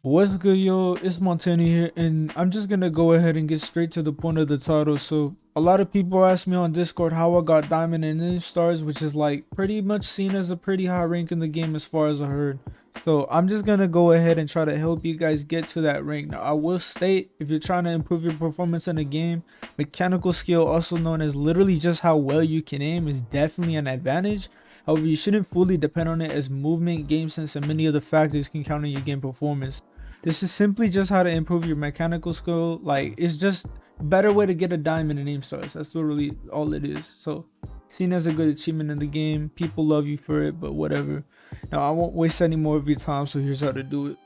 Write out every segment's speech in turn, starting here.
What's good, yo? It's Montana here, and I'm just gonna go ahead and get straight to the point of the title. So, a lot of people ask me on Discord how I got Diamond and AimStars, which is like pretty much seen as a pretty high rank in the game as far as I heard. So, I'm just gonna go ahead and try to help you guys get to that rank. Now, I will state, if you're trying to improve your performance in the game, mechanical skill, also known as literally just how well you can aim, is definitely an advantage. However, you shouldn't fully depend on it, as movement, game sense, and many other factors can count on your game performance. This is simply just how to improve your mechanical skill. Like, it's just a better way to get a diamond in AimStars. That's literally all it is. So, seen as a good achievement in the game. People love you for it, but whatever. Now, I won't waste any more of your time, so here's how to do it.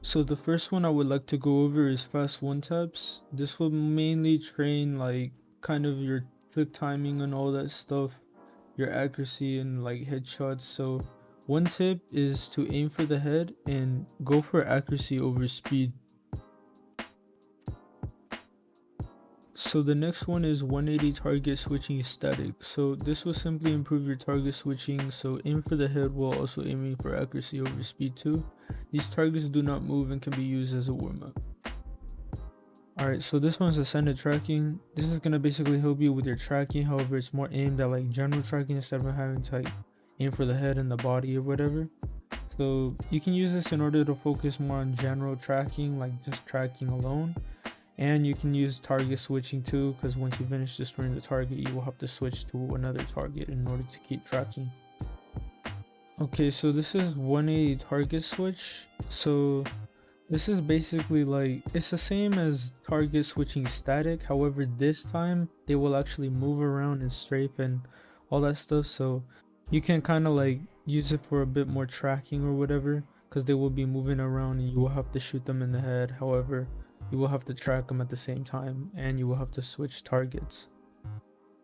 So the first one I would like to go over is fast one taps. This will mainly train like kind of your click timing and all that stuff, your accuracy and like headshots. So one tip is to aim for the head and go for accuracy over speed. So the next one is 180 target switching static. So this will simply improve your target switching. So aim for the head while also aiming for accuracy over speed too. These targets do not move and can be used as a warm-up. Alright, so this one's ascended tracking. This is gonna basically help you with your tracking. However, it's more aimed at like general tracking instead of having to like aim for the head and the body or whatever. So you can use this in order to focus more on general tracking, like just tracking alone. And you can use target switching too, because once you finish destroying the target, you will have to switch to another target in order to keep tracking. Okay, so this is 180 target switch. So this is basically like, it's the same as target switching static. However, this time they will actually move around and strafe and all that stuff. So you can kind of like use it for a bit more tracking or whatever, because they will be moving around and you will have to shoot them in the head. However, you will have to track them at the same time and you will have to switch targets.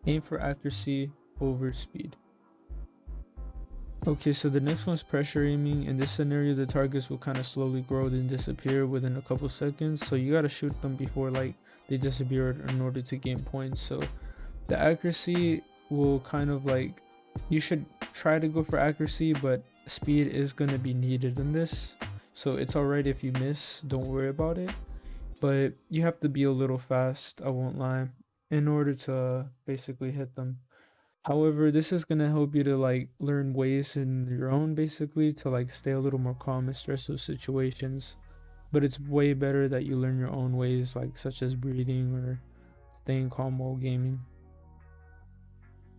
Aim for accuracy over speed. Okay, so the next one is pressure aiming. In this scenario, the targets will kind of slowly grow then disappear within a couple seconds. So you got to shoot them before like they disappear in order to gain points. So the accuracy will kind of like, you should try to go for accuracy, but speed is going to be needed in this. So it's alright if you miss, don't worry about it. But you have to be a little fast, I won't lie, in order to basically hit them. However, this is gonna help you to like learn ways in your own, basically to like stay a little more calm in stressful situations. But it's way better that you learn your own ways, like such as breathing or staying calm while gaming.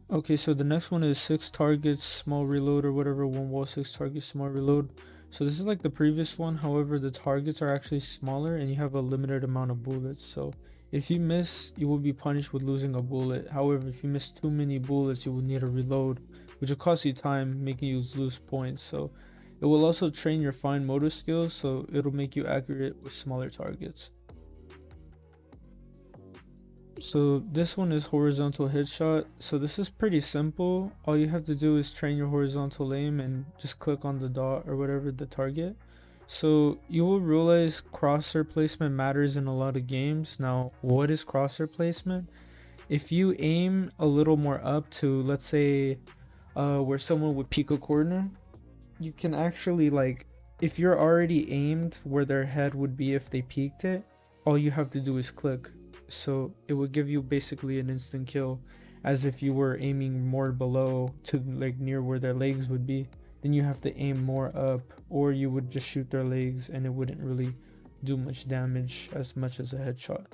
Okay, so the next one is 6 targets, small reload or whatever, one wall, 6 targets, small reload. So this is like the previous one. However, the targets are actually smaller and you have a limited amount of bullets. So if you miss, you will be punished with losing a bullet. However, if you miss too many bullets, you will need a reload, which will cost you time, making you lose points. So it will also train your fine motor skills, so it'll make you accurate with smaller targets. So this one is horizontal headshot. So this is pretty simple. All you have to do is train your horizontal aim and just click on the dot or whatever the target. So you will realize crosshair placement matters in a lot of games. Now, what is crosshair placement? If you aim a little more up to, let's say, where someone would peek a corner, you can actually like, if you're already aimed where their head would be if they peeked it, all you have to do is click. So it would give you basically an instant kill, as if you were aiming more below to like near where their legs would be. Then you have to aim more up, or you would just shoot their legs and it wouldn't really do much damage as much as a headshot.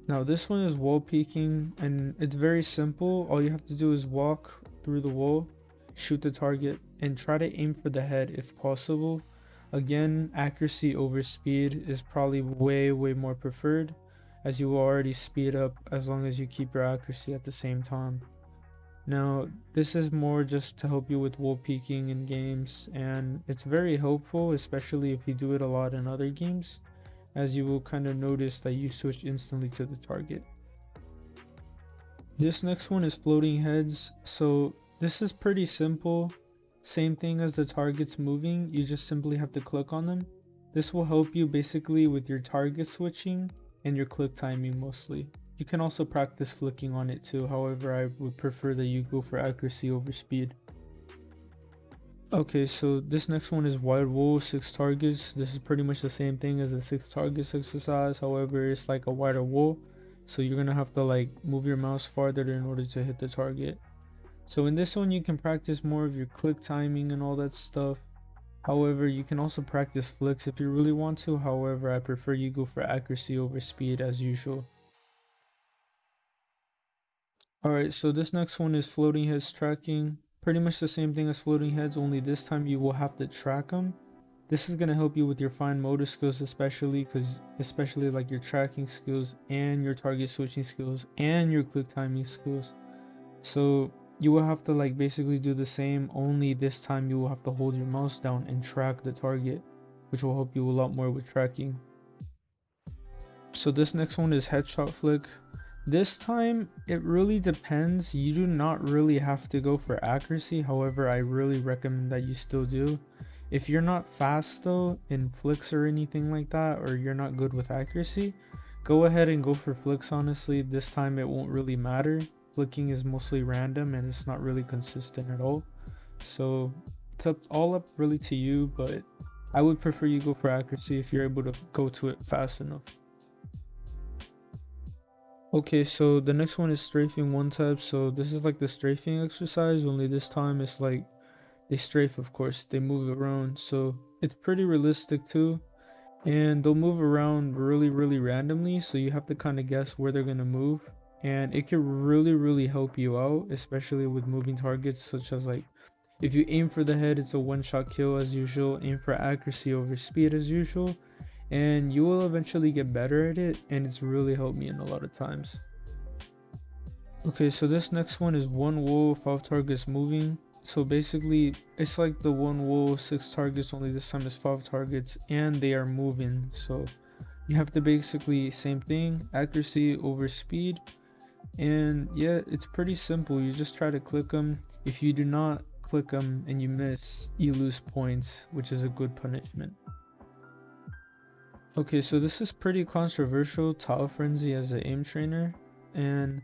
Now this one is wall peeking, and it's very simple. All you have to do is walk through the wall, shoot the target, and try to aim for the head if possible. Again, accuracy over speed is probably way more preferred, as you will already speed up as long as you keep your accuracy at the same time. Now this is more just to help you with wall peeking in games, and it's very helpful, especially if you do it a lot in other games, as you will kind of notice that you switch instantly to the target. This next one is floating heads. So this is pretty simple. Same thing as the targets moving, you just simply have to click on them. This will help you basically with your target switching and your click timing mostly. You can also practice flicking on it too, however I would prefer that you go for accuracy over speed. Okay, so this next one is wide wool, 6 targets. This is pretty much the same thing as the 6 targets exercise, however it's like a wider wool. So you're gonna have to like move your mouse farther in order to hit the target. So in this one you can practice more of your click timing and all that stuff. However, you can also practice flicks if you really want to. However, I prefer you go for accuracy over speed as usual. Alright, so this next one is floating heads tracking. Pretty much the same thing as floating heads, only this time you will have to track them. This is going to help you with your fine motor skills, especially like your tracking skills and your target switching skills and your click timing skills. So you will have to like basically do the same, only this time you will have to hold your mouse down and track the target, which will help you a lot more with tracking. So this next one is headshot flick. This time it really depends. You do not really have to go for accuracy, however I really recommend that you still do. If you're not fast though in flicks or anything like that, or you're not good with accuracy, go ahead and go for flicks. Honestly, this time it won't really matter. Flicking is mostly random and it's not really consistent at all, so it's all up really to you, but I would prefer you go for accuracy if you're able to go to it fast enough. Okay, so the next one is strafing one tap. So this is like the strafing exercise, only this time it's like they strafe, of course, they move around, so it's pretty realistic too, and they'll move around really randomly, so you have to kind of guess where they're gonna move, and it can really help you out, especially with moving targets, such as like if you aim for the head, it's a one-shot kill as usual. Aim for accuracy over speed as usual, and you will eventually get better at it, and it's really helped me in a lot of times. Okay, so this next one is one wool, 5 targets moving. So basically it's like the one wool, 6 targets, only this time it's 5 targets and they are moving. So you have to basically same thing, accuracy over speed, and yeah, it's pretty simple. You just try to click them. If you do not click them and you miss, you lose points, which is a good punishment. Okay, so this is pretty controversial, Tile Frenzy as an aim trainer, and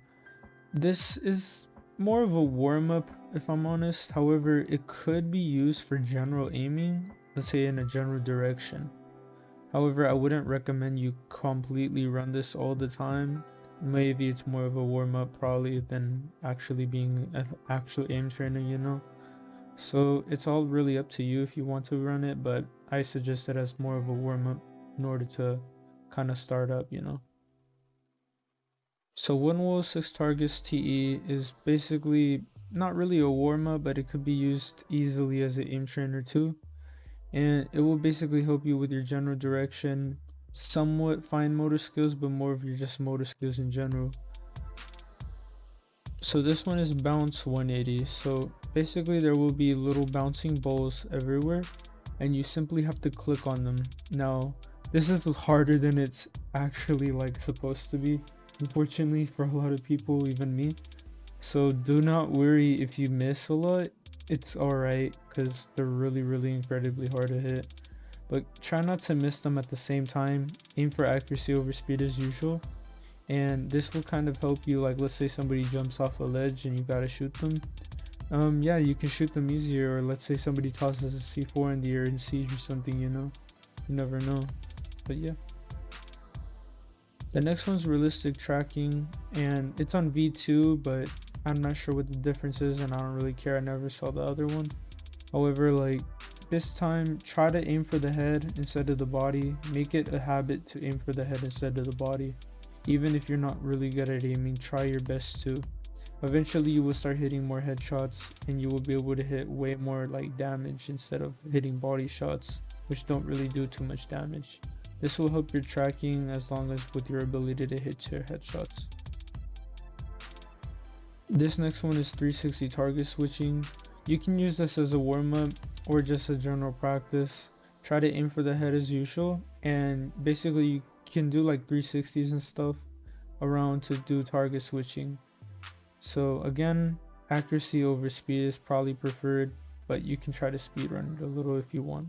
this is more of a warm-up if I'm honest. However, it could be used for general aiming, let's say in a general direction. However, I wouldn't recommend you completely run this all the time. Maybe it's more of a warm-up probably than actually being an actual aim trainer, you know. So it's all really up to you if you want to run it, but I suggest it as more of a warm-up in order to kind of start up, you know. So one wool, 6 targets TE is basically not really a warm-up, but it could be used easily as an aim trainer too, and it will basically help you with your general direction, somewhat fine motor skills, but more of your just motor skills in general. So this one is bounce 180. So basically there will be little bouncing balls everywhere and you simply have to click on them. Now this is harder than it's actually like supposed to be, unfortunately, for a lot of people, even me. So do not worry if you miss a lot. It's alright, because they're really incredibly hard to hit, but try not to miss them at the same time. Aim for accuracy over speed as usual, and this will kind of help you. Like, let's say somebody jumps off a ledge and you gotta shoot them, yeah, you can shoot them easier. Or let's say somebody tosses a C4 in the air in Siege or something, you know, you never know. But yeah, the next one's realistic tracking, and it's on V2, but I'm not sure what the difference is, and I don't really care. I never saw the other one. However, like this time, try to aim for the head instead of the body. Make it a habit to aim for the head instead of the body. Even if you're not really good at aiming, try your best to. Eventually you will start hitting more headshots and you will be able to hit way more like damage instead of hitting body shots, which don't really do too much damage. This will help your tracking as long as with your ability to hit your headshots. This next one is 360 target switching. You can use this as a warm-up or just a general practice. Try to aim for the head as usual, and basically you can do like 360s and stuff around to do target switching. So again, Accuracy over speed is probably preferred, but you can try to speed run it a little if you want.